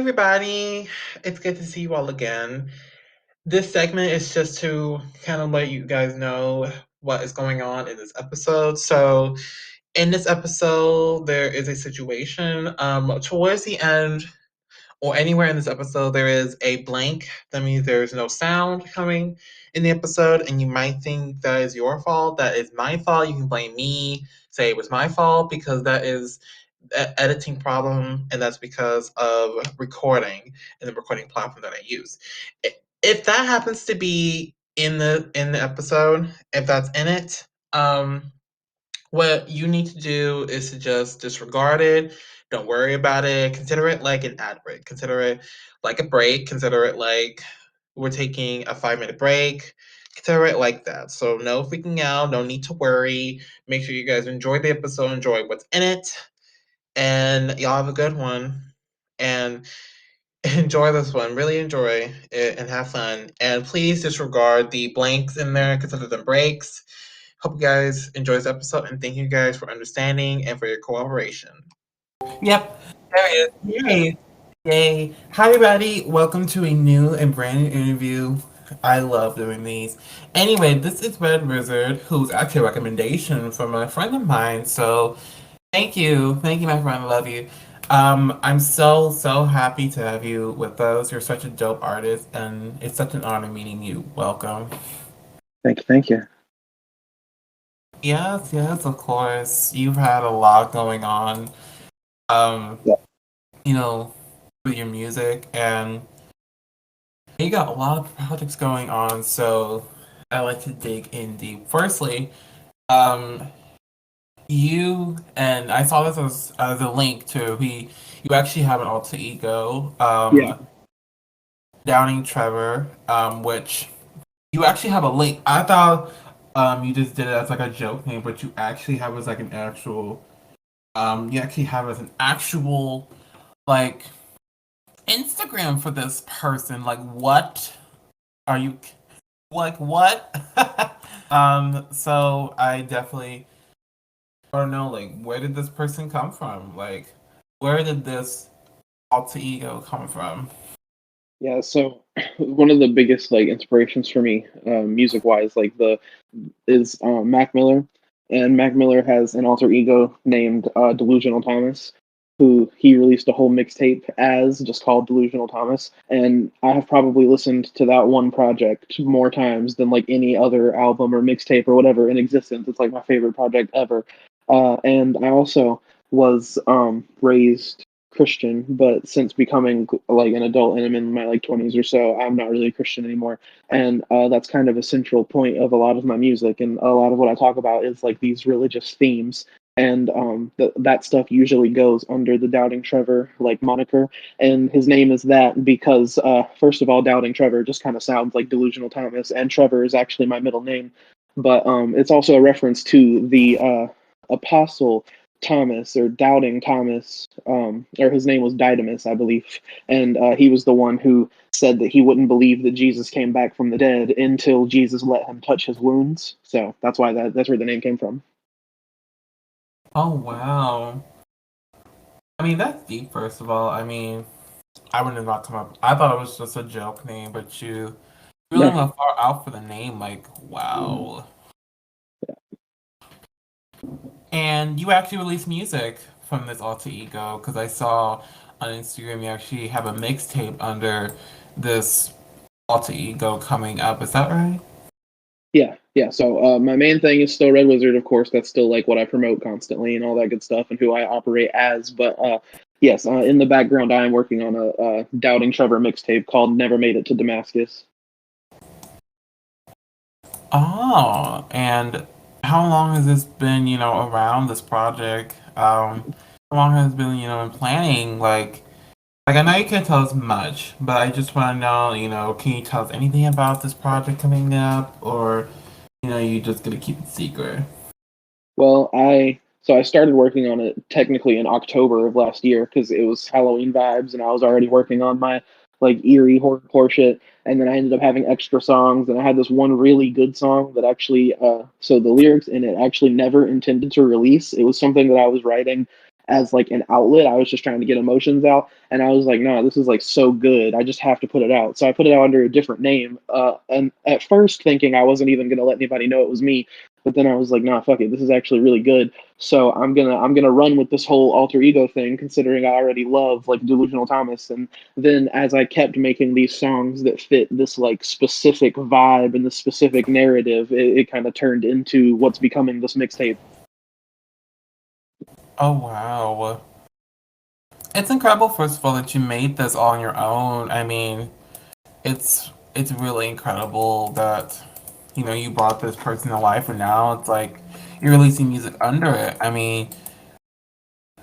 everybody. It's good to see you all again. This segment is just to kind of let you guys know what is going on in this episode. So, in this episode, there is a situation. Towards the end, or anywhere in this episode, there is a blank. That means there's no sound coming in the episode, and you might think that is your fault. That is my fault. You can blame me, say it was my fault, because that is editing problem, and that's because of recording and the recording platform that I use. If that happens to be in the episode, if that's in it, what you need to do is to just disregard it. Don't worry about it. Consider it like an ad break. Consider it like a break. Consider it like we're taking a 5 minute break. Consider it like that. So no freaking out. No need to worry. Make sure you guys enjoy the episode. Enjoy what's in it, and y'all have a good one. And enjoy this one. Really enjoy it and have fun. And please disregard the blanks in there. Consider them breaks. Hope you guys enjoy this episode, and thank you guys for understanding and for your cooperation. Yep, there it is. Yay. Yay. Hi, everybody. Welcome to a new and brand new interview. I love doing these. Anyway, this is Red Wizxrd, who's actually a recommendation from a friend of mine. So thank you. Thank you, my friend. I love you. I'm so happy to have you with us. You're such a dope artist, and it's such an honor meeting you. Welcome. Thank you. Yes, of course. You've had a lot going on. Um, Yeah. you know, with your music, and you got a lot of projects going on, so I like to dig in deep. Firstly, um, you and I saw this as a link to you actually have an alter ego, Yeah. Downing Trevor, which you actually have a link. I thought you just did it as like a joke name, but you actually have as like an actual you actually have as an actual like Instagram for this person. Like, what are you like? What? So I definitely want to know, like, where did this person come from? Like, where did this alter ego come from? Yeah. So one of the biggest like inspirations for me, music wise, like the is Mac Miller, and Mac Miller has an alter ego named Delusional Thomas, who he released a whole mixtape as just called Delusional Thomas, and I have probably listened to that one project more times than like any other album or mixtape or whatever in existence. It's like my favorite project ever, and I also was raised Christian, but since becoming like an adult and I'm in my like 20s or so, I'm not really a Christian anymore. And that's kind of a central point of a lot of my music, and a lot of what I talk about is like these religious themes. And that stuff usually goes under the Doubting Trevor like moniker, and his name is that because first of all, Doubting Trevor just kind of sounds like Delusional Thomas, and Trevor is actually my middle name. But it's also a reference to the apostle Thomas, or Doubting Thomas, or his name was Didymus, I believe, and he was the one who said that he wouldn't believe that Jesus came back from the dead until Jesus let him touch his wounds. So that's why that's where the name came from. Oh wow! I mean, that's deep. First of all, I mean, I would have not come up. I thought it was just a joke name, but you really No, went far out for the name. Like, wow! And you actually released music from this alter ego because I saw on Instagram you actually have a mixtape under this alter ego coming up. Is that right? yeah. So my main thing is still Red Wizxrd, of course. That's still like what I promote constantly and all that good stuff, and who I operate as. But yes, in the background, I am working on a Doubting Trevor mixtape called "Never Made It to Damascus." Oh, and how long has this been, around this project? How long has it been, in planning? Like I know you can't tell us much, but I just want to know, can you tell us anything about this project coming up, or you just gonna keep it secret? Well, I started working on it technically in October of last year because it was Halloween vibes, and I was already working on my like eerie horror shit. And then I ended up having extra songs, and I had this one really good song that actually, so the lyrics in it actually never intended to release. It was something that I was writing, as like an outlet. I was just trying to get emotions out, and I was like, no, this is like so good. I just have to put it out. So I put it out under a different name. And at first thinking I wasn't even gonna let anybody know it was me, but then I was like, nah, fuck it, this is actually really good. So I'm gonna run with this whole alter ego thing, considering I already love like Delusional Thomas. And then as I kept making these songs that fit this like specific vibe and the specific narrative, it kind of turned into what's becoming this mixtape. Oh wow. It's incredible, first of all, that you made this all on your own. I mean, it's really incredible that you brought this person to life, and now it's like you're releasing music under it. I mean,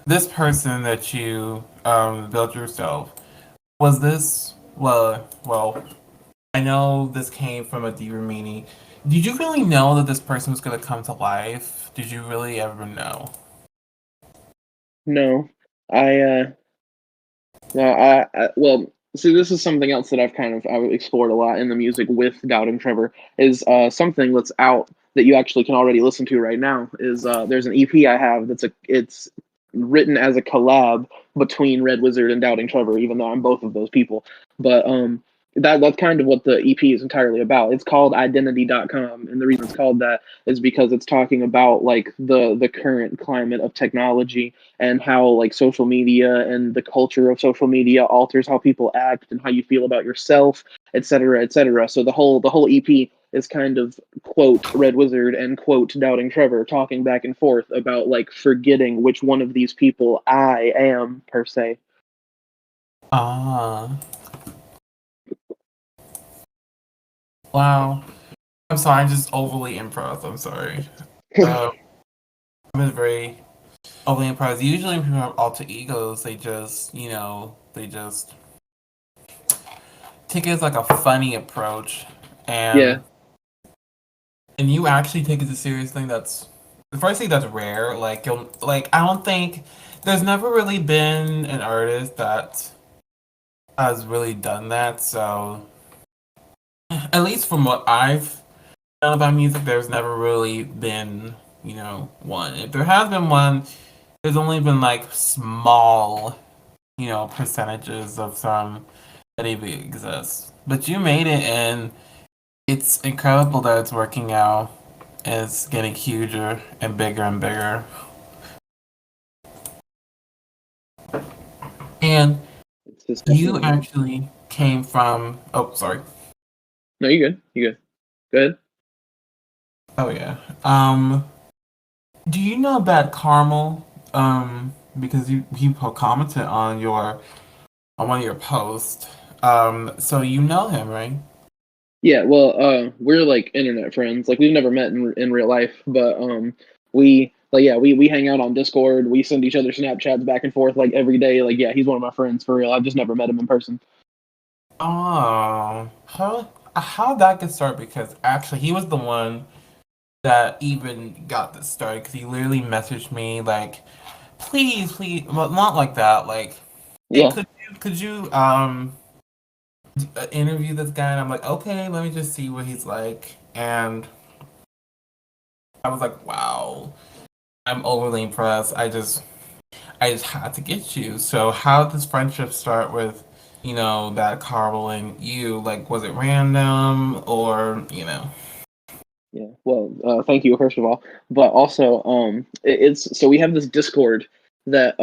this person that you built yourself, was this well, I know this came from a deeper meaning. Did you really know that this person was going to come to life? Did you really ever know? No, I no, well, see, this is something else that I've explored a lot in the music with Doubting Trevor is something that's out that you actually can already listen to right now. Is there's an EP I have it's written as a collab between Red Wizxrd and Doubting Trevor, even though I'm both of those people. But that's kind of what the EP is entirely about. It's called Identity.com, and the reason it's called that is because it's talking about like the current climate of technology and how like social media and the culture of social media alters how people act and how you feel about yourself, etc., etc. So the whole EP is kind of quote Red Wizxrd and quote Doubting Trevor talking back and forth about like forgetting which one of these people I am per se. Ah, wow. I'm sorry, I'm just overly impressed. I'm sorry. Uh, I'm just very overly impressed. Usually, when people have alter egos, they just take it as like a funny approach, Yeah, and you actually take it as a serious thing. That's the first thing that's rare. Like I don't think there's never really been an artist that has really done that. So at least from what I've known about music, there's never really been one. If there has been one, there's only been like small percentages of some that even exist. But you made it, and it's incredible that it's working out. It's getting huger and bigger and bigger. And it's you definitely. actually came from. Oh, sorry. No, you good. You good. Good. Oh yeah. Do you know Bad Caramel? Because you commented on one of your posts. So you know him, right? Yeah, well, we're like internet friends. Like we've never met in real life, but we like yeah, we hang out on Discord. We send each other Snapchats back and forth like every day. Like yeah, he's one of my friends for real. I've just never met him in person. Oh, how that get started? Because actually, he was the one that even got this started. Because he literally messaged me like, "Please, please," well, not like that. Like, "Hey, Yeah, could you interview this guy?" And I'm like, "Okay, let me just see what he's like." And I was like, "Wow, I'm overly impressed. I just had to get you." So how did this friendship start with, that Carl and you? Like, was it random or? yeah. Well, thank you first of all, but also it's so we have this Discord that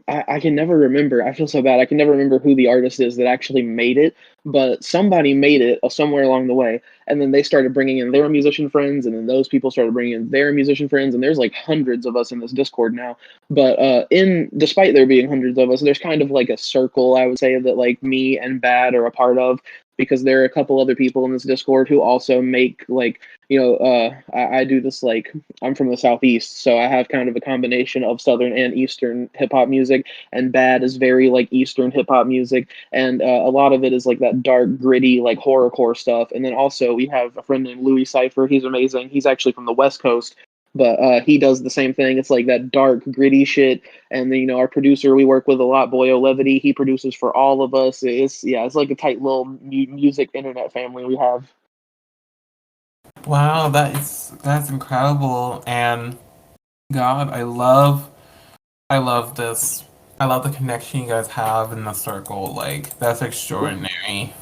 I can never remember. I feel so bad. I can never remember who the artist is that actually made it, but somebody made it somewhere along the way, and then they started bringing in their musician friends, and then those people started bringing in their musician friends, and there's like hundreds of us in this Discord now. But in despite there being hundreds of us, there's kind of like a circle I would say that like me and Bad are a part of because there are a couple other people in this Discord who also make like I do this like I'm from the southeast, so I have kind of a combination of southern and eastern hip hop music. And Bad is very like eastern hip hop music, and a lot of it is like that dark, gritty, like horrorcore stuff. And then also we have a friend named Louis Cipher. He's amazing. He's actually from the West Coast, but he does the same thing. It's like that dark, gritty shit. And then our producer we work with a lot, Boyo Levity. He produces for all of us. It's yeah, it's like a tight little music internet family we have. Wow, that's incredible. And God, I love I love this. I love the connection you guys have in the circle. Like that's extraordinary.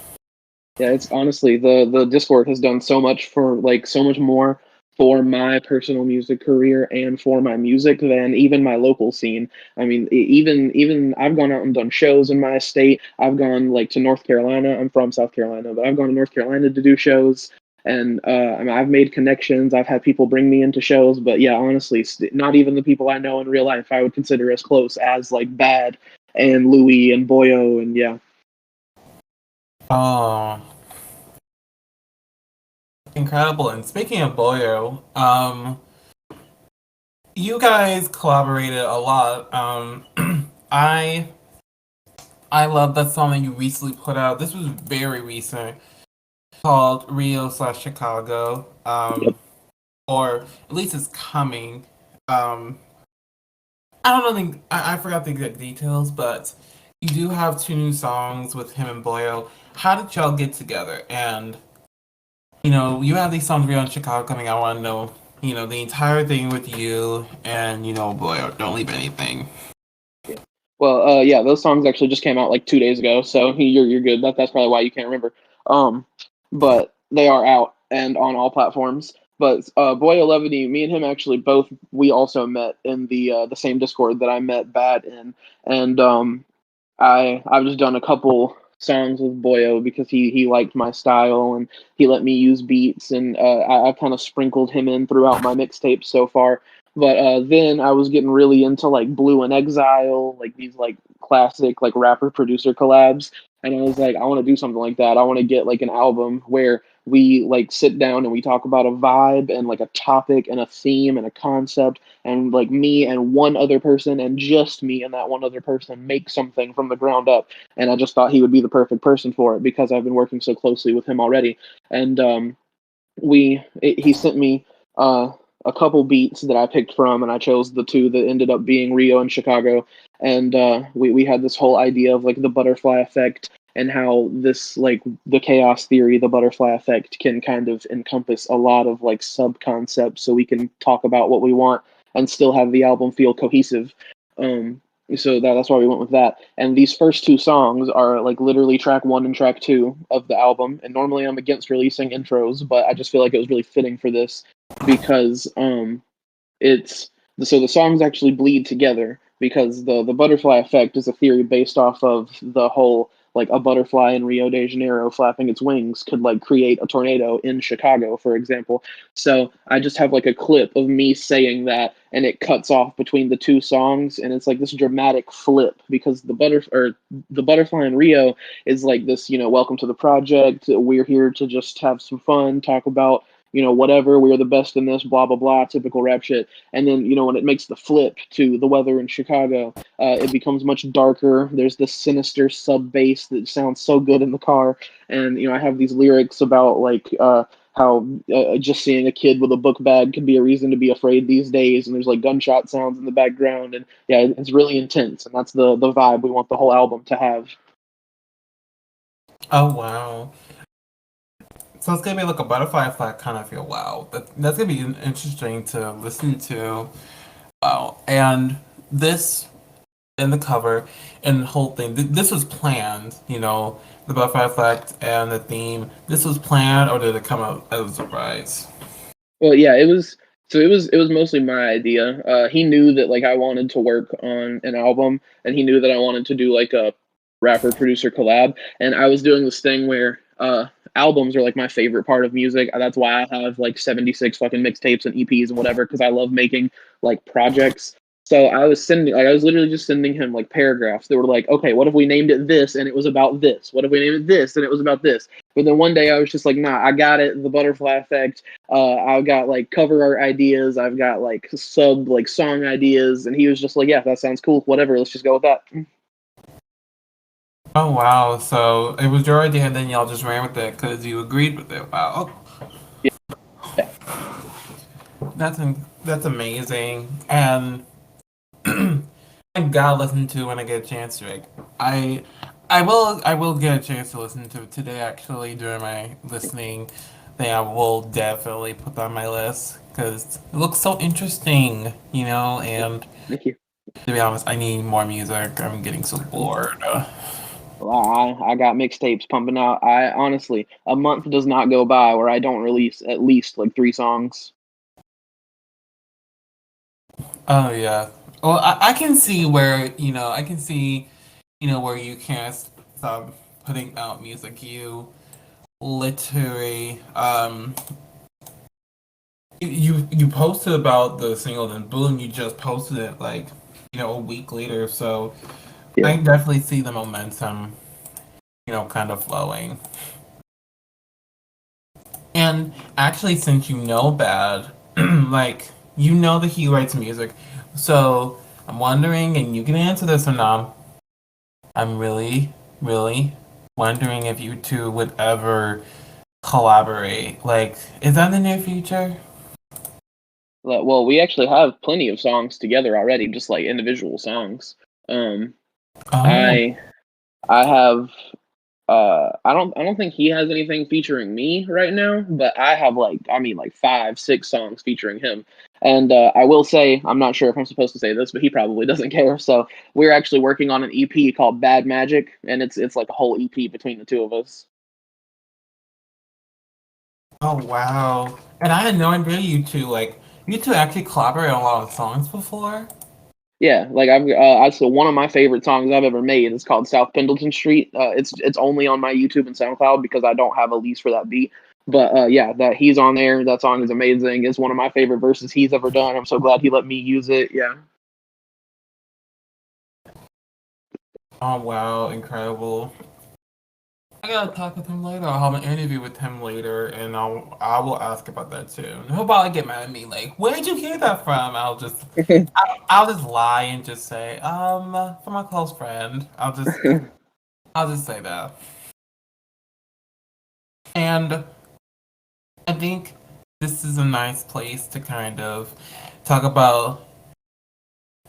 Yeah, it's honestly the Discord has done so much for like so much more for my personal music career and for my music than even my local scene. I mean, even I've gone out and done shows in my state. I've gone like to North Carolina. I'm from South Carolina, but I've gone to North Carolina to do shows. And I mean, I've made connections. I've had people bring me into shows, but yeah, honestly, not even the people I know in real life I would consider as close as like Bad and Louis and Boyo and yeah. Oh, incredible. And speaking of Boyo, you guys collaborated a lot. I I love that song that you recently put out. This was very recent, called Rio slash Chicago. Yep. Or at least it's coming. Um, I don't know. I forgot the exact details, but you do have two new songs with him and Boyo. How did y'all get together? And you have these songs Rio and Chicago coming. I want to know, the entire thing with you and Boyo. Don't leave anything. Yeah. Well, yeah, those songs actually just came out like 2 days ago, so you're good. That's probably why you can't remember. Um, but they are out and on all platforms. But Boy Levity, me and him actually both we also met in the same Discord that I met Bad in, and I've just done a couple songs with Boyo because he liked my style and he let me use beats and I've kind of sprinkled him in throughout my mixtapes so far. But then I was getting really into like Blue and Exile, like these like classic like rapper producer collabs, and I was like, I want to do something like that. I want to get like an album where we like sit down and we talk about a vibe and like a topic and a theme and a concept and like me and one other person and just me and that one other person make something from the ground up. And I just thought he would be the perfect person for it because I've been working so closely with him already. And he sent me a couple beats that I picked from, and I chose the two that ended up being Rio and Chicago. And we had this whole idea of like the butterfly effect and how this like the chaos theory, the butterfly effect, can kind of encompass a lot of like sub concepts, so we can talk about what we want and still have the album feel cohesive. Um, so that's why we went with that. And these first two songs are like literally track one and track two of the album. And normally I'm against releasing intros, but I just feel like it was really fitting for this because it's so the songs actually bleed together because the butterfly effect is a theory based off of the whole like a butterfly in Rio de Janeiro flapping its wings could like create a tornado in Chicago, for example. So I just have like a clip of me saying that, and it cuts off between the two songs, and it's like this dramatic flip because the butterfly in Rio is like this, welcome to the project. We're here to just have some fun, talk about whatever, we're the best in this, blah blah blah, typical rap shit. And then when it makes the flip to the weather in Chicago, it becomes much darker. There's this sinister sub bass that sounds so good in the car, and I have these lyrics about like how just seeing a kid with a book bag could be a reason to be afraid these days, and there's like gunshot sounds in the background, and yeah, it's really intense, and that's the vibe we want the whole album to have. Oh wow. So it's gonna be like a butterfly effect kind of feel. Wow, that's gonna be interesting to listen to. Wow, and this and the cover and the whole thing. This was planned, the butterfly effect and the theme. This was planned, or did it come out as a surprise? Well, yeah, it was. So it was mostly my idea. He knew that like I wanted to work on an album, and he knew that I wanted to do like a rapper producer collab. And I was doing this thing where albums are like my favorite part of music. That's why I have like 76 fucking mixtapes and EPs and whatever because I love making like projects. So I was literally just sending him like paragraphs that were like, okay, what if we named it this and it was about this? What if we named it this and it was about this? But then one day I was just like, nah, I got it. The butterfly effect. I've got like cover art ideas. I've got like sub like song ideas, and he was just like, "Yeah, that sounds cool. Whatever. Let's just go with that." Oh wow! So it was your idea, and then y'all just ran with it because you agreed with it. Wow, Yeah. that's amazing, and I gotta listen to it when I get a chance to it. I I will get a chance to listen to it today. Actually, during my listening thing, I will definitely put that on my list because it looks so interesting. Yeah. And Thank you. To be honest, I need more music. I'm getting so bored. Well, I got mixtapes pumping out. I honestly, a month does not go by where I don't release at least like 3 songs. Oh yeah. Well, I can see where I can see where you can't stop putting out music. You literally you posted about the single, then boom, you just posted it like a week later. So I Yeah. can definitely see the momentum kind of flowing. And actually, since you know Bad, like you know that he writes music, so I'm wondering, and you can answer this or not. I'm really, really wondering if you two would ever collaborate. Like, is that in the near future? Well, we actually have plenty of songs together already, just like individual songs. Um, Oh, I I have I don't think he has anything featuring me right now, but I have like 5, 6 songs featuring him. And I will say, I'm not sure if I'm supposed to say this, but he probably doesn't care. So we're actually working on an EP called Bad Magic, and it's like a whole EP between the two of us. oh wow! And I had no idea you two actually collaborate on a lot of songs before. Yeah, like I so one of my favorite songs I've ever made is called South Pendleton Street. It's only on my YouTube and SoundCloud because I don't have a lease for that beat. But yeah, that he's on there. That song is amazing. It's one of my favorite verses he's ever done. I'm so glad he let me use it. Yeah. Oh wow, incredible! I gotta talk with him later. I'll have an interview with him later, and I will ask about that too. And he'll probably get mad at me, like, "Where did you hear that from?" I'll just lie and just say, from a close friend. I'll just say that. And I think this is a nice place to kind of talk about.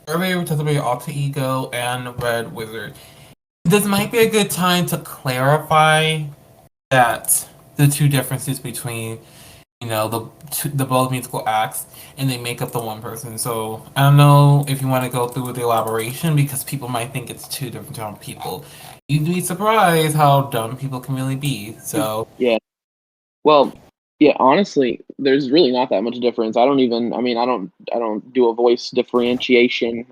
Earlier we talked about your alter ego and Red Wizxrd. This might be a good time to clarify that the two differences between the both musical acts, and they make up the one person. So I don't know if you want to go through with the elaboration because people might think it's two different type of people. You'd be surprised how dumb people can really be. So Yeah. Well, yeah, honestly, there's really not that much difference. I mean, I don't do a voice differentiation.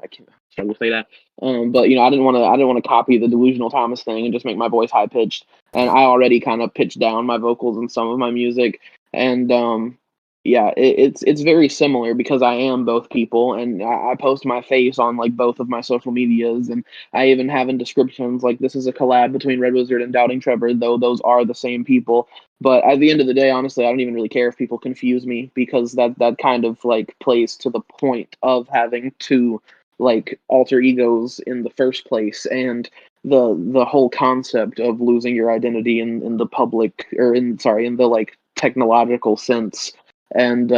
I will say that. But I didn't want to copy the delusional Thomas thing and just make my voice high pitched. And I already kind of pitched down my vocals in some of my music. And yeah, it's very similar because I am both people, and I post my face on like both of my social medias, and I even have in descriptions like this is a collab between Red Wizxrd and Doubting Trevor, though those are the same people. But at the end of the day, honestly, I don't even really care if people confuse me because that kind of like plays to the point of having two like alter egos in the first place, and the whole concept of losing your identity in the public, or in the like technological sense. And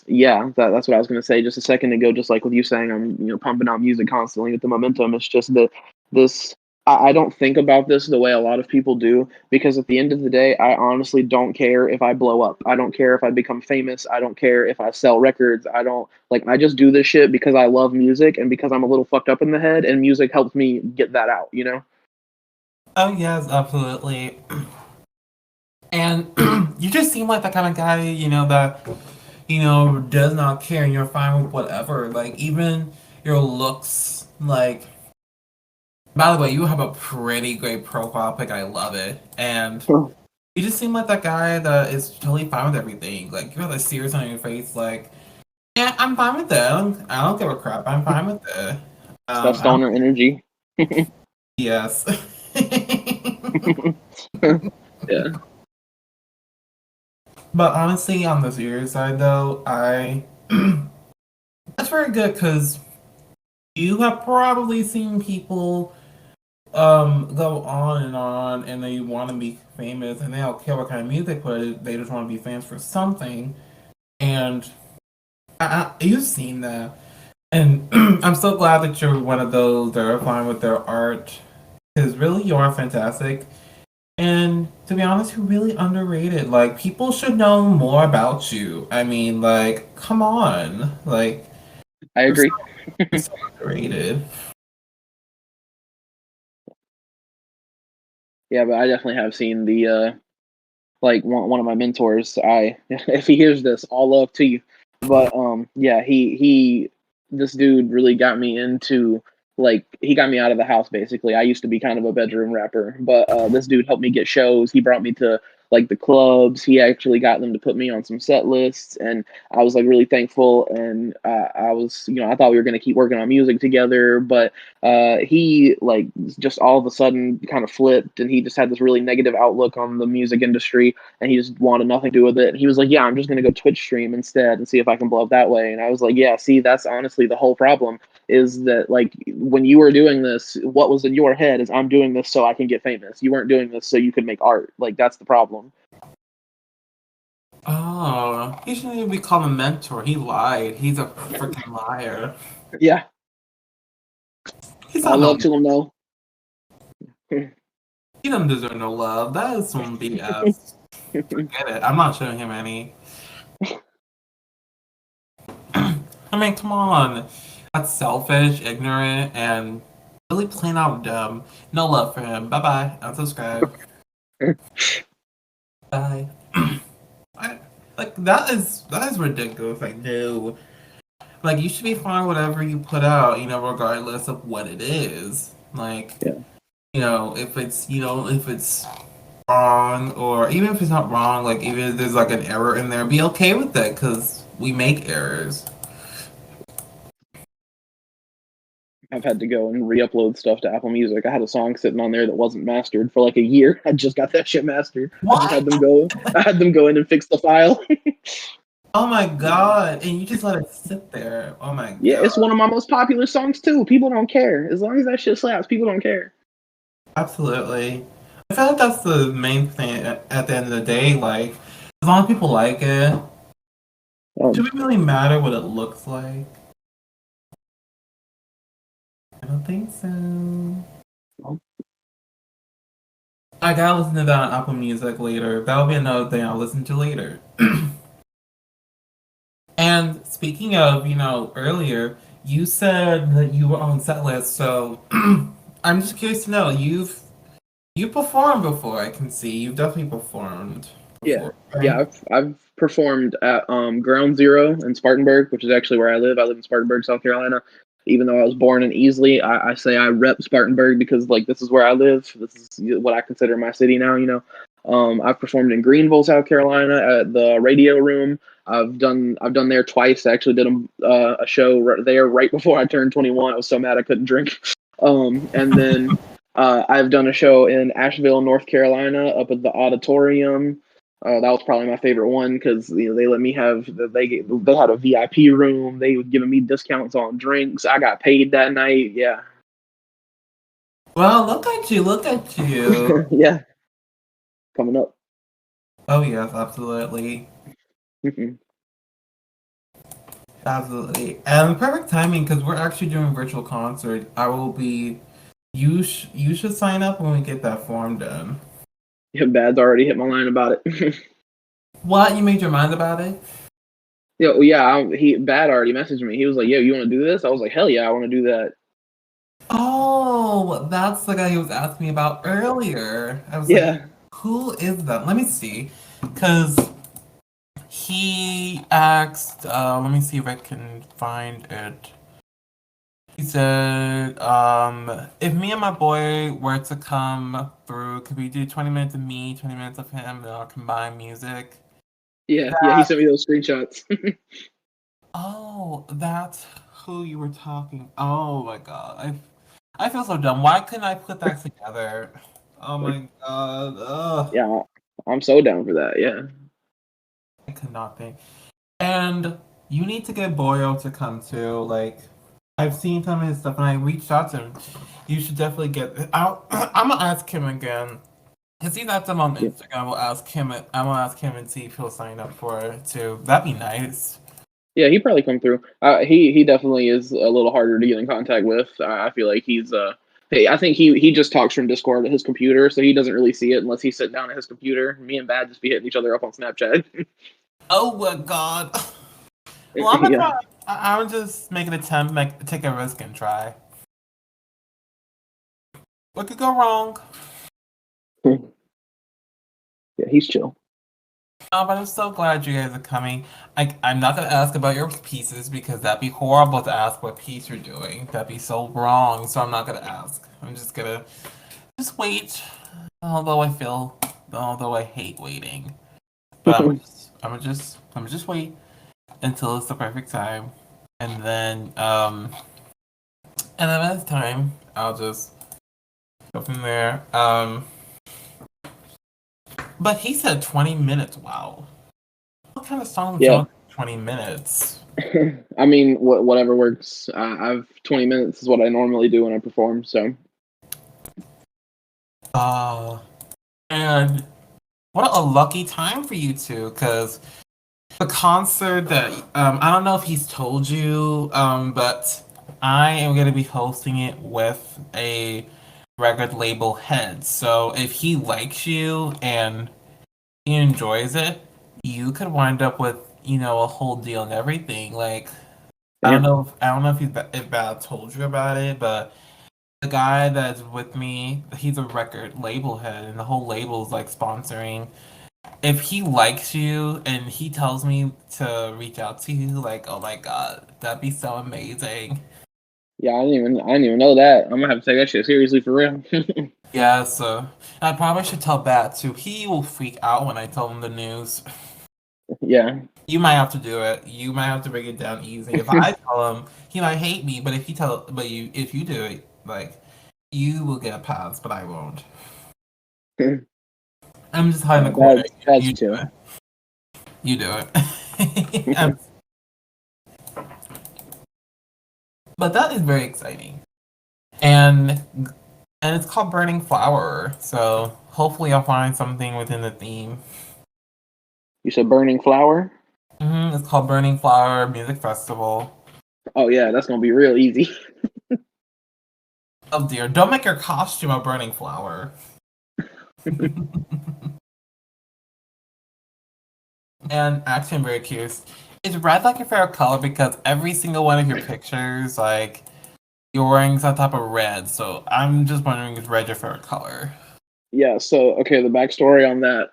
yeah, that's what I was going to say just a second ago. Just like with you saying, I'm pumping out music constantly with the momentum. It's just that this I don't think about this the way a lot of people do, because at the end of the day, I honestly don't care if I blow up. I don't care if I become famous. I don't care if I sell records. I don't like, I just do this shit because I love music and because I'm a little fucked up in the head, and music helps me get that out, you know? oh yes, absolutely. And you just seem like the kind of guy that does not care, and you're fine with whatever. Like even your looks, like. By the way, you have a pretty great profile pic. I love it. And you just seem like that guy that is totally fine with everything. Like, you have a serious on your face, like, yeah, I'm fine with that. I don't give a crap. I'm fine with it. It's that I don't, stoner energy. yes. Yeah. But honestly, on the serious side, though, that's very good because you have probably seen people go on and they want to be famous and they don't care what kind of music, but they just want to be famous for something. And you've seen that, and I'm so glad that you're one of those that are fine with their art, because really you are fantastic. And to be honest, you're really underrated. Like people should know more about you. I mean, like, come on, like. I agree. You're so underrated. Yeah, but I definitely have seen the like one of my mentors. I if he hears this, all love to you. But yeah, he this dude really got me into like he got me out of the house basically. I used to be kind of a bedroom rapper, but this dude helped me get shows. He brought me to like the clubs. He actually got them to put me on some set lists, and I was like really thankful. And I was, you know, I thought we were gonna keep working on music together, but he like just all of a sudden kind of flipped, and he just had this really negative outlook on the music industry, and he just wanted nothing to do with it. And he was like, "Yeah, I'm just gonna go Twitch stream instead and see if I can blow up that way." And I was like, "Yeah, see, that's honestly the whole problem. Is that like when you were doing this, what was in your head is I'm doing this so I can get famous. You weren't doing this so you could make art. Like that's the problem." Oh, he shouldn't even be called a mentor. He lied. He's a freaking liar. Yeah, He's all not no. love to him though. He doesn't deserve no love. That is some BS. Forget it. I'm not showing him any. I mean, come on. That's selfish, ignorant, and really plain out dumb. No love for him. Bye bye. Unsubscribe. Bye. Like that is ridiculous. Like no. Like you should be fine with whatever you put out, you know, regardless of what it is. Like, Yeah. you know, if it's wrong, or even if it's not wrong, like even if there's like an error in there, be okay with that because we make errors. I've had to go and re-upload stuff to Apple Music. I had a song sitting on there that wasn't mastered for like a year. I just got that shit mastered. I just had What? them go. I had them go in and fix the file. Oh my god! And you just let it sit there. Oh my Yeah, god! it's one of my most popular songs too. People don't care as long as that shit slaps. People don't care. Absolutely. I feel like that's the main thing at the end of the day. Like, as long as people like it, should it really matter what it looks like? I don't think so. I gotta listen to that on Apple Music later. That'll be another thing I'll listen to later. And speaking of, you know, earlier, you said that you were on set list, so I'm just curious to know, you performed before, I can see. You've definitely performed Yeah, before, right? yeah. I've performed at Ground Zero in Spartanburg, which is actually where I live. I live in Spartanburg, South Carolina. Even though I was born in Easley, I say I rep Spartanburg because like this is where I live. This is what I consider my city now. You know, I've performed in Greenville, South Carolina, at the Radio Room. I've done there twice. I actually did a show there right before I turned 21. I was so mad I couldn't drink. And then I've done a show in Asheville, North Carolina, up at the Auditorium. That was probably my favorite one because you know they let me have they had a VIP room. They were giving me discounts on drinks. I got paid that night. Yeah, Well, look at you, look at you. yeah, coming up. Oh yes, absolutely. Absolutely. And perfect timing because we're actually doing virtual concert. I will be you should sign up when we get that form done. Yeah, Bad's already hit my line about it. What? You made your mind about it? He Bad already messaged me. He was like, "Yo, you want to do this?" I was like, "Hell yeah, I want to do that." Oh, that's the guy he was asking me about earlier. I was like, Yeah, who is that? Let me see. Because he asked, let me see if I can find it. He said, if me and my boy were to come through, could we do 20 minutes of me, 20 minutes of him, and our combined music? yeah. He sent me those screenshots. Oh, that's who you were talking. Oh my god. I feel so dumb. Why couldn't I put that together? Oh my god. Ugh. Yeah, I'm so down for that. Yeah, I could not think. And you need to get Boyo to come too. Like, I've seen some of his stuff and I reached out to him. You should definitely I'm gonna ask him again. Cause he's active on yeah. Instagram. I'm gonna ask him and see if he'll sign up for it too. That'd be nice. Yeah, he probably come through. He definitely is a little harder to get in contact with. I feel like he's hey, I think he just talks from Discord at his computer, so he doesn't really see it unless he's sitting down at his computer. Me and Bad just be hitting each other up on Snapchat. Oh my god. Well, I'm gonna Yeah, try. I would just make an attempt, take a risk and try. What could go wrong? Yeah, he's chill. Oh, but I'm so glad you guys are coming. I'm not gonna ask about your pieces because that'd be horrible to ask what piece you're doing. That'd be so wrong. So I'm not gonna ask. I'm just gonna just wait. Although I hate waiting, but I'm just wait until it's the perfect time, and then when it's time, I'll just go from there. But he said 20 minutes. Wow. What kind of song would you Yeah. want 20 minutes? I mean, whatever works. I've 20 minutes is what I normally do when I perform. So Uh, and what a lucky time for you two, because the concert that, I don't know if he's told you, but I am going to be hosting it with a record label head. So if he likes you and he enjoys it, you could wind up with, a whole deal and everything. Like, damn. I don't know if Val told you about it, but the guy that's with me, he's a record label head, and the whole label's like sponsoring. If he likes you and he tells me to reach out to you, like, oh my god, that'd be so amazing. Yeah, I didn't even know that. I'm gonna have to take that shit seriously for real. Yeah, so I probably should tell Bat too. He will freak out when I tell him the news. Yeah. You might have to do it. You might have to break it down easy. If I tell him, he might hate me, but if you do it, like, you will get a pass, but I won't. I'm just hiding the corner. That's You do chill. it. You do it. But that is very exciting, and it's called Burning Flower. So hopefully, I'll find something within the theme. You said burning flower? It's called Burning Flower Music Festival. Oh yeah, that's gonna be real easy. Oh dear! Don't make your costume a burning flower. And actually, I'm very curious. Is red like your favorite color? Because every single one of your pictures, like, you're wearing some type of red. So I'm just wondering, is red your favorite color? Yeah, so okay, the backstory on that.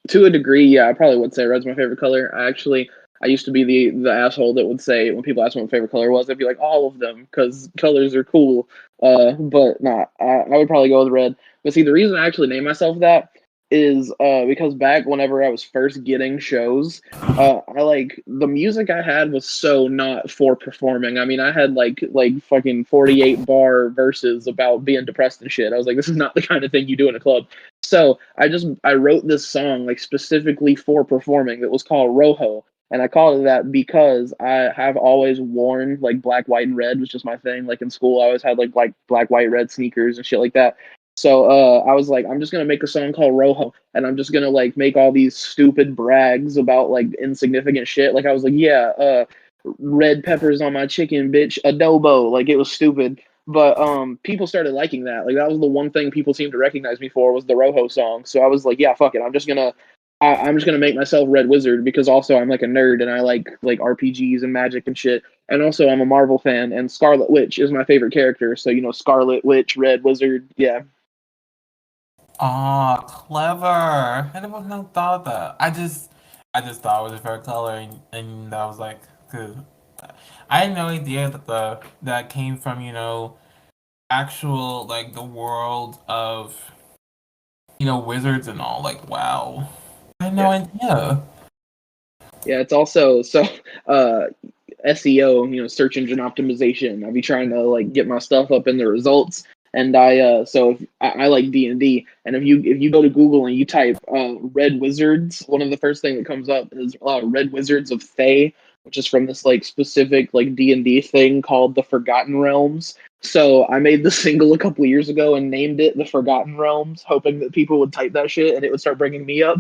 To a degree, yeah, I probably would say red's my favorite color. I used to be the asshole that would say when people ask me what my favorite color was, I'd be like all of them because colors are cool. But nah, I would probably go with red. But see, the reason I actually named myself that is because back whenever I was first getting shows, I like the music I had was so not for performing. I mean, I had like fucking 48 bar verses about being depressed and shit. I was like, this is not the kind of thing you do in a club. So I wrote this song like specifically for performing that was called Rojo. And I called it that because I have always worn like black, white, and red was just my thing. Like in school, I always had like black, white, red sneakers and shit like that. So I was like, I'm just gonna make a song called Rojo, and I'm just gonna like make all these stupid brags about like insignificant shit. Like I was like, yeah, red peppers on my chicken, bitch, adobo. Like it was stupid, but people started liking that. Like that was the one thing people seemed to recognize me for was the Rojo song. So I was like, yeah, fuck it, I'm just gonna make myself Red Wizxrd because also I'm like a nerd and I like RPGs and magic and shit. And also I'm a Marvel fan and Scarlet Witch is my favorite character. So Scarlet Witch, Red Wizxrd, yeah. Oh, clever! I never thought of that. I just thought it was your favorite color, and I was like, 'cause I had no idea that that came from actual like the world of wizards and all. Like, wow, I had no Yeah. idea. Yeah, it's also so uh SEO, search engine optimization. I be trying to like get my stuff up in the results. And so if I like D&D, and if you go to Google and you type Red Wizxrds, one of the first thing that comes up is Red Wizards of Thay, which is from this like specific like D&D thing called the Forgotten Realms. So I made the single a couple years ago and named it the Forgotten Realms, hoping that people would type that shit and it would start bringing me up.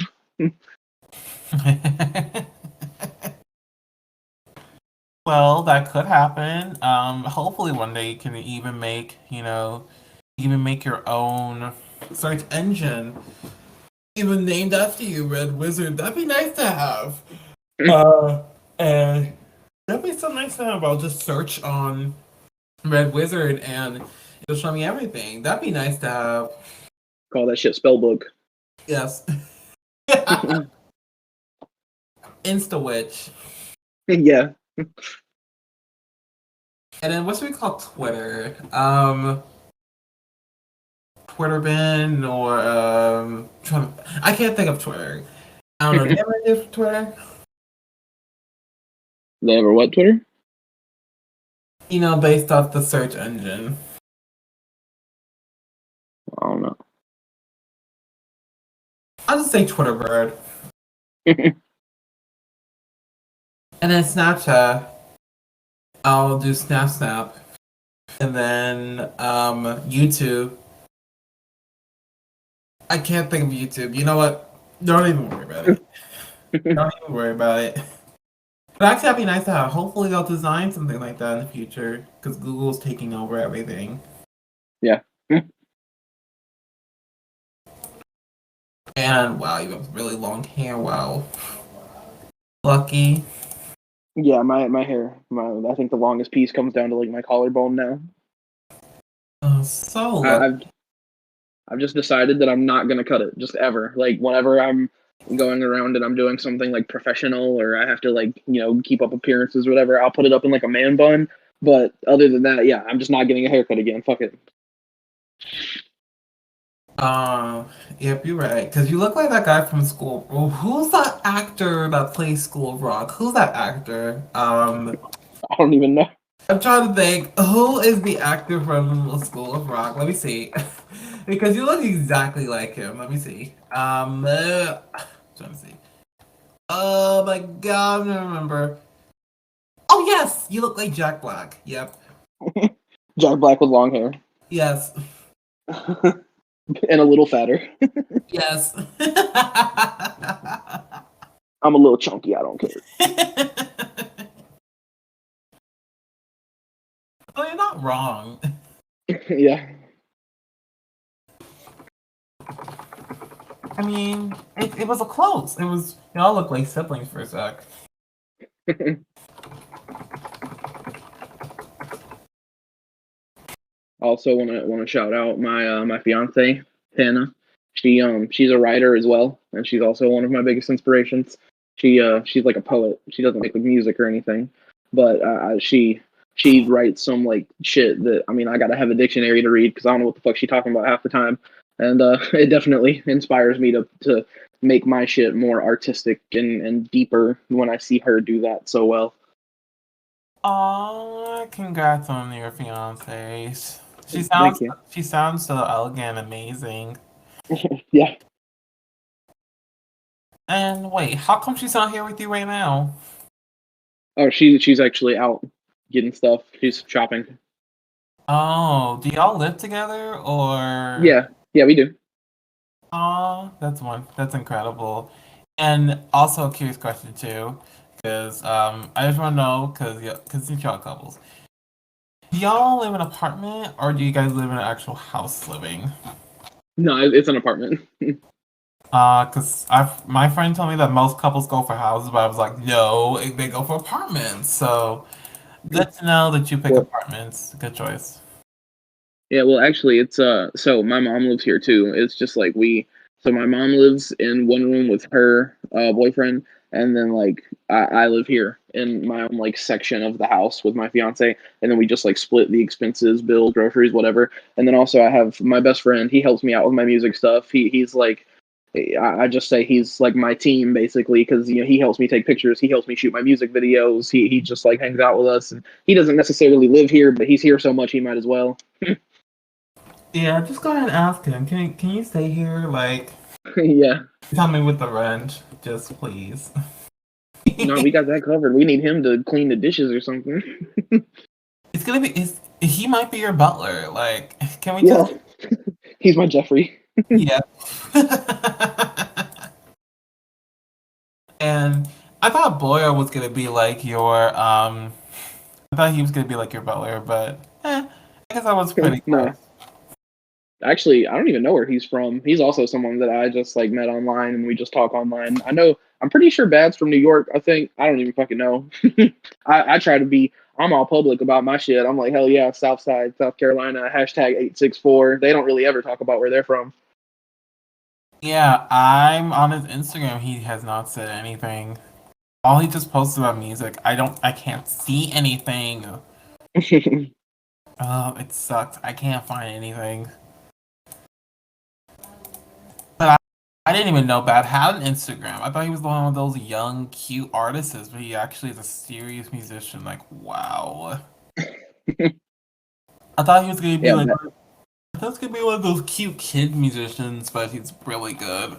Well, that could happen. Hopefully one day you can even make your own search engine, even named after you, Red Wizxrd. That'd be nice to have. Uh, and That'd be so nice to have. I'll just search on Red Wizxrd and it'll show me everything. That'd be nice to have. Call that shit spellbook. Yes. Insta witch. Yeah. And then what should we call Twitter? Twitter bin or I can't think of Twitter. I don't know. Do you have an idea for Twitter? They ever what, Twitter? You know, based off the search engine. I don't know. I'll just say Twitter bird. And then Snapchat, I'll do Snap. And then YouTube. I can't think of YouTube. You know what? Don't even worry about it. Don't even worry about it. But actually, that'd be nice to have. Hopefully, they'll design something like that in the future because Google's taking over everything. Yeah. And wow, you have really long hair. Wow. Lucky. Yeah, my hair. I think the longest piece comes down to like my collarbone now. Oh, so lucky. I've just decided that I'm not gonna cut it, just ever. Like whenever I'm going around and I'm doing something like professional or I have to like, keep up appearances or whatever, I'll put it up in like a man bun. But other than that, yeah, I'm just not getting a haircut again. Fuck it. Yep, you're right. Because you look like that guy from School. Oh, who's that actor that plays School of Rock? Who's that actor? I don't even know. I'm trying to think. Who is the actor from School of Rock? Let me see. Because you look exactly like him. Let me see. Trying to see. Oh my god, I'm gonna remember. Oh yes, you look like Jack Black. Yep. Jack Black with long hair. Yes. And a little fatter. Yes. I'm a little chunky, I don't care. Oh, you're not wrong. Yeah. I mean, it was a close. It was, y'all look like siblings for a sec. Also want to shout out my fiance Hannah. She's a writer as well, and she's also one of my biggest inspirations. She's like a poet. She doesn't make like music or anything, but she writes some like shit that I gotta have a dictionary to read because I don't know what the fuck she's talking about half the time, and it definitely inspires me to make my shit more artistic and deeper when I see her do that so well. Aw, congrats on your fiancé. Thank you. She sounds so elegant, amazing. Yeah. And wait, how come she's not here with you right now? Oh, she's actually out getting stuff. She's shopping. Oh, do y'all live together or? Yeah, we do. Oh, that's incredible. And also a curious question too, because I just want to know because since y'all couples, do y'all live in an apartment or do you guys live in an actual house living? No, it's an apartment. Because my friend told me that most couples go for houses, but I was like, no, they go for apartments. So good to know that you pick Well, apartments. Good choice. yeah, well, actually, it's so my mom lives here too. It's just like so my mom lives in one room with her boyfriend, and then like I live here in my own like section of the house with my fiance, and then we just like split the expenses, bills, groceries, whatever. And then also I have my best friend. He helps me out with my music stuff. He's like I just say he's like my team basically because he helps me take pictures, he helps me shoot my music videos, he just like hangs out with us, and he doesn't necessarily live here, but he's here so much he might as well. Yeah, just go ahead and ask him. Can you stay here? Like, Yeah. tell me with the rent, just please. No, we got that covered. We need him to clean the dishes or something. It's gonna be. He might be your butler. Like, can we Yeah. just? He's my Jeffrey. Yeah. And I thought Boyer was gonna be like your. I thought he was gonna be like your butler, but I guess that was pretty No. close. Actually, I don't even know where he's from. He's also someone that I just like met online and we just talk online. I know I'm pretty sure Bad's from New York. I think I don't even fucking know. I try to be. I'm all public about my shit. I'm like, hell yeah, South Side, South Carolina, hashtag 864. They don't really ever talk about where they're from. Yeah, I'm on his Instagram. He has not said anything. All he just posts about music. I can't see anything. Oh, it sucks. I can't find anything. But I didn't even know Bad had an Instagram. I thought he was one of those young, cute artists, but he actually is a serious musician. Like, wow. I thought he was gonna be Yeah, like, I thought he was gonna be one of those cute kid musicians, but he's really good.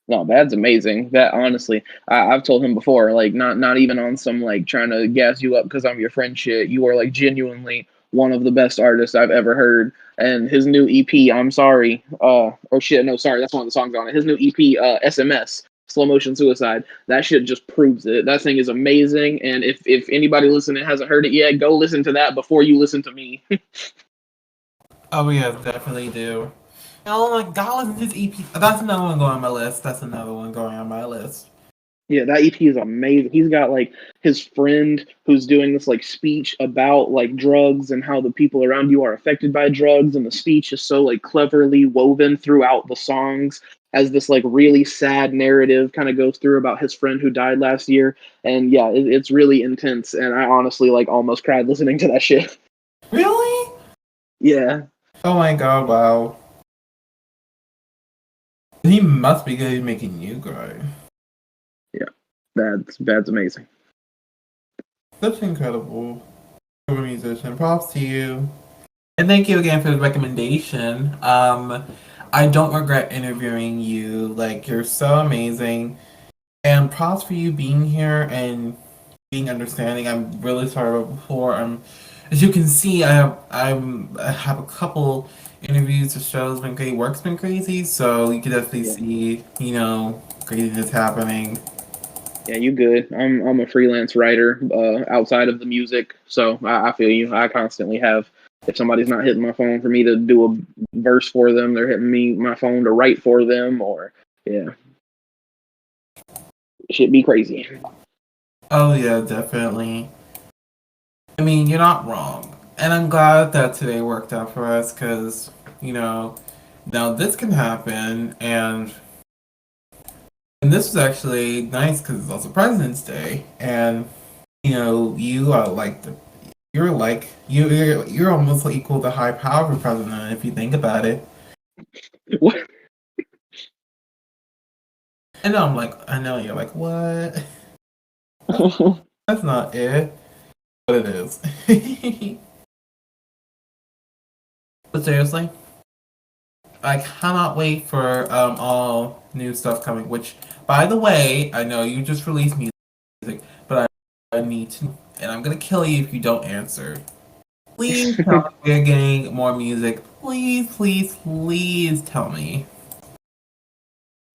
no, that's amazing. That honestly, I've told him before, like not even on some like trying to gas you up because I'm your friend shit. You are like genuinely one of the best artists I've ever heard. And his new EP, I'm sorry, or shit, no, sorry, that's one of the songs on it. His new EP, SMS, Slow Motion Suicide. That shit just proves it. That thing is amazing. And if anybody listening hasn't heard it yet, go listen to that before you listen to me. Oh yeah, definitely do. Oh my god, listen to his EP. That's another one going on my list. That's another one going on my list. Yeah, that EP is amazing. He's got like his friend who's doing this like speech about like drugs and how the people around you are affected by drugs, and the speech is so like cleverly woven throughout the songs as this like really sad narrative kind of goes through about his friend who died last year. And yeah, it's really intense. And I honestly like almost cried listening to that shit. Really? Yeah, Oh my god, wow. He must be good at making you cry. yeah, that's amazing. That's incredible. You're a musician. Props to you. And thank you again for the recommendation. I don't regret interviewing you. Like, you're so amazing. And props for you being here and being understanding. I'm really sorry about before. As you can see, I have a couple interviews. The show's been crazy. Work's been crazy. So you can definitely Yeah. see, craziness happening. Yeah, you good. I'm a freelance writer outside of the music, so I feel you. I constantly have if somebody's not hitting my phone for me to do a verse for them, they're hitting me my phone to write for them, or yeah, shit be crazy. Oh yeah, definitely. I mean, you're not wrong. And I'm glad that today worked out for us because, you know, now this can happen. And this was actually nice because it's also President's Day. And, you are like you're almost equal to high power president if you think about it. What? And I'm like, I know you're like, what? That's not it. But it is. But seriously, I cannot wait for all new stuff coming. Which, by the way, I know you just released music, but I need to, and I'm gonna kill you if you don't answer. Please tell me we're getting more music. Please, please, please tell me.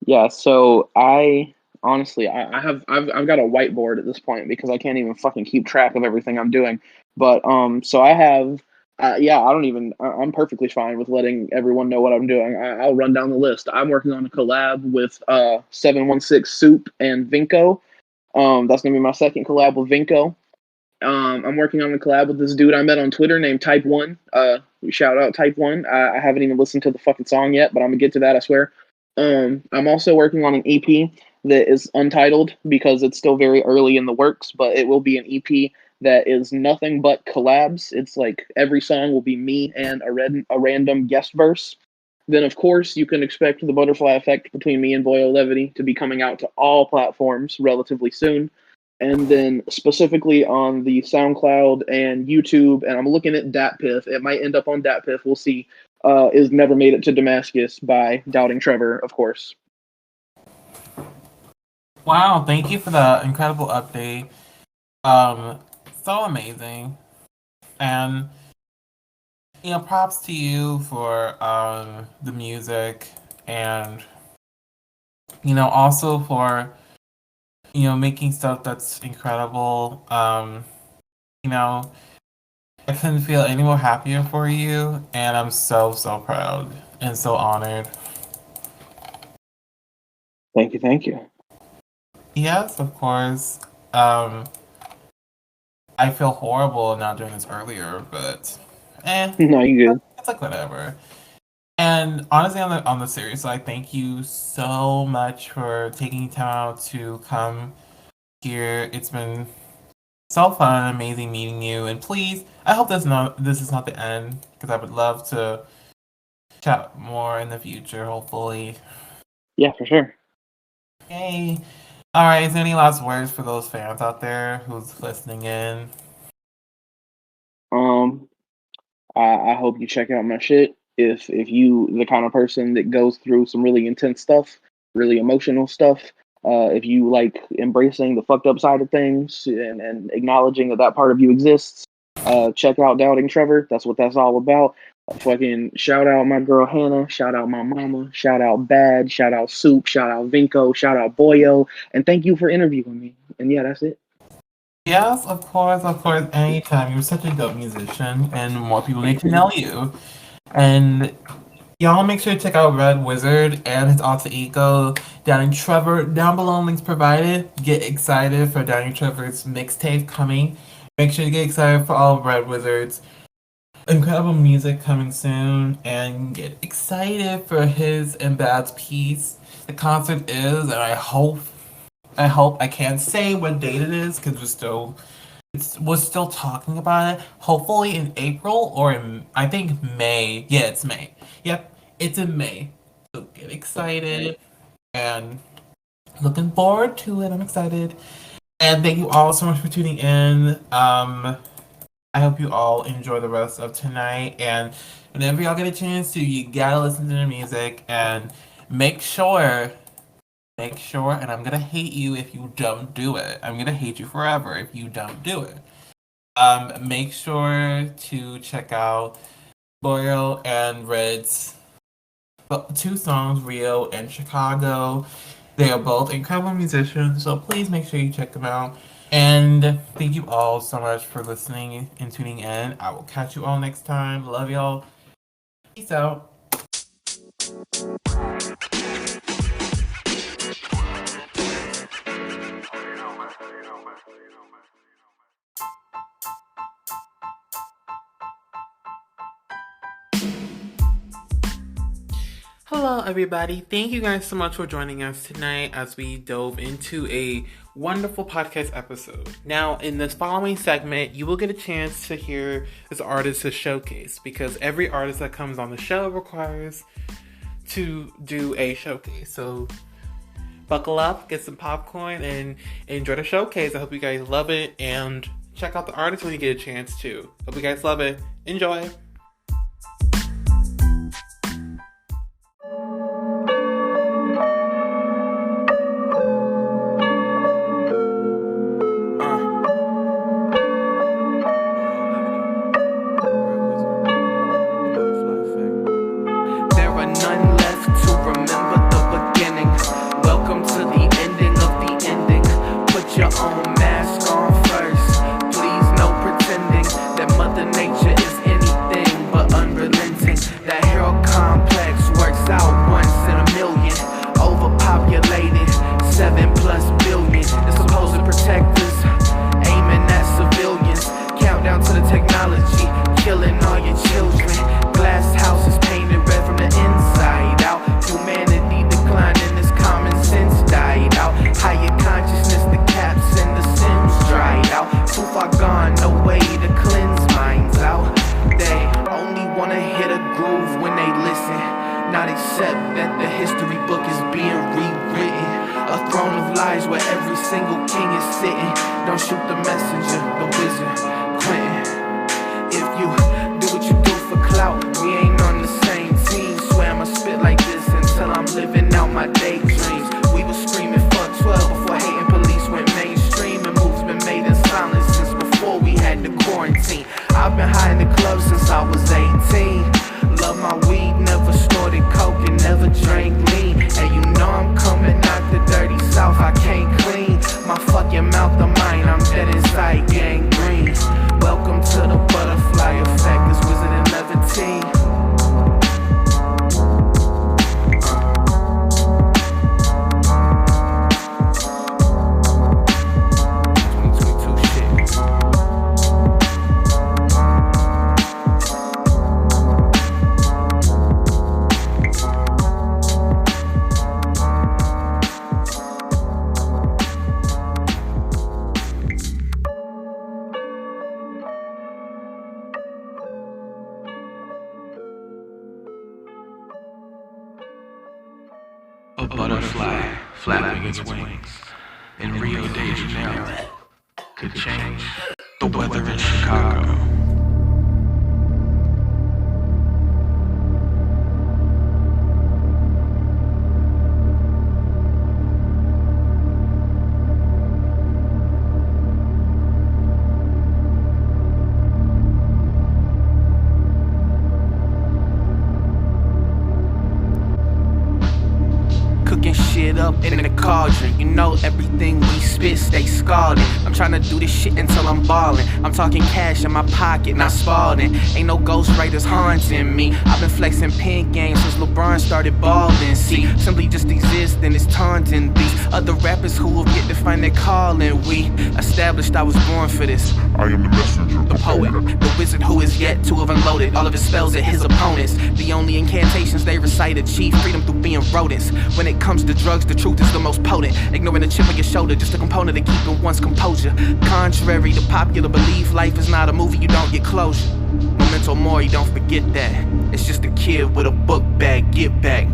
Yeah, so I honestly I've got a whiteboard at this point because I can't even fucking keep track of everything I'm doing. But so I have yeah, I don't even I'm perfectly fine with letting everyone know what I'm doing. I'll run down the list. I'm working on a collab with 716 Soup and Vinco. That's gonna be my second collab with Vinco. I'm working on a collab with this dude I met on Twitter named Type One. Shout out Type One. I haven't even listened to the fucking song yet, but I'm gonna get to that, I swear. I'm also working on an EP that is untitled because it's still very early in the works, but it will be an EP that is nothing but collabs. It's like every song will be me and a random guest verse. Then, of course, you can expect the butterfly effect between me and Boyo Levity to be coming out to all platforms relatively soon. And then specifically on the SoundCloud and YouTube, and I'm looking at DatPiff. It might end up on DatPiff. We'll see. Is Never Made It to Damascus by Doubting Trevor, of course. Wow, thank you for the incredible update. So amazing. And props to you for the music and also for making stuff that's incredible. You know, I couldn't feel any more happier for you, and I'm so so proud and so honored. Thank you, thank you. Yes, of course. Um, I feel horrible not doing this earlier, but eh, No, you good. it's like whatever. And honestly, on the serious side, thank you so much for taking time out to come here. It's been so fun, amazing meeting you. And please, I hope this is not the end because I would love to chat more in the future. Hopefully. Yeah, for sure. Hey, all right. Is there any last words for those fans out there who's listening in? Um, I hope you check out my shit. If you the kind of person that goes through some really intense stuff, really emotional stuff, if you like embracing the fucked up side of things and acknowledging that that part of you exists, check out Doubting Trevor. That's what that's all about. Fucking shout out my girl Hannah, shout out my mama, shout out Bad, shout out Soup, shout out Vinko, shout out Boyo, and thank you for interviewing me. And yeah, that's it. Yes, of course, of course. Anytime. You're such a dope musician, and more people need to know you. And y'all make sure to check out Red Wizxrd and his alter ego, Danny Trevor. Down below, links provided. Get excited for Danny Trevor's mixtape coming. Make sure to get excited for all of Red Wizxrd's incredible music coming soon. And get excited for his and Bad's piece. The concert is, and I hope I can't say what date it is because we're still talking about it. Hopefully in April or in I think May. Yeah, it's May. Yep, it's in May. So get excited and looking forward to it. I'm excited. And thank you all so much for tuning in. I hope you all enjoy the rest of tonight. And whenever y'all get a chance to, you gotta listen to the music and make sure and I'm gonna hate you if you don't do it. I'm gonna hate you forever if you don't do it. Make sure to check out Boyle and Red's two songs, Rio and Chicago. They are both incredible musicians, so please make sure you check them out. And thank you all so much for listening and tuning in. I will catch you all next time. Love y'all. Peace out. Hello, everybody. Thank you guys so much for joining us tonight as we dove into a wonderful podcast episode. Now, in this following segment, you will get a chance to hear this artist's showcase because every artist that comes on the show requires to do a showcase. So, buckle up, get some popcorn, and enjoy the showcase. I hope you guys love it and check out the artist when you get a chance to. Hope you guys love it. Enjoy. butterfly flapping its wings in Rio de Janeiro could change the weather in Chicago. Cooking shit up in the cauldron. You know everything we spit stay scalding. I'm trying to do this shit until I'm ballin'. I'm talking cash in my pocket, not Spalding. Ain't no ghost raiders haunting me. I've been flexing pin games since LeBron started balling. See, simply just exist and it's taunting these other rappers who have yet to find their calling. We established I was born for this. I am the messenger, The poet, the wizard who is yet to have unloaded all of his spells at his opponents. The only incantations they recite achieve freedom through being rodents. When it comes to drugs, the truth is the most potent. Ignoring the chip on your shoulder, just a component of keeping one's composure. Contrary to popular belief, life is not a movie, you don't get closure. Memento mori, don't forget that. It's just a kid with a book bag, get back.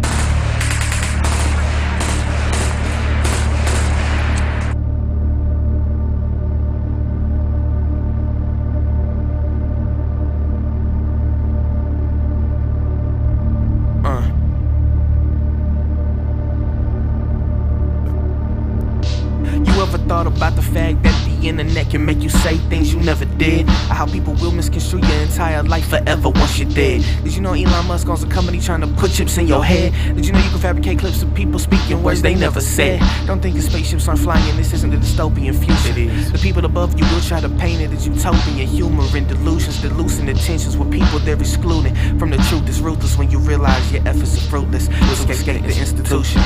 You ever thought about the fact that the internet can make you say things you never did? Or how people will misconstrue your entire life forever once you're dead? Did you know Elon Musk owns a company trying to put chips in your head? Did you know you can fabricate clips of people speaking words they never said? Don't think your spaceships aren't flying, this isn't a dystopian future. It is. The people above you will try to paint it as utopian humor and delusions that loosen the tensions with people they're excluding from the truth. It's ruthless when you realize your efforts are fruitless. You'll escape the institution.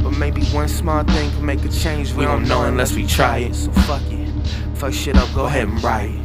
But maybe one small thing can make a change. We don't know unless we try it. So fuck it. Fuck shit up, go ahead and write it.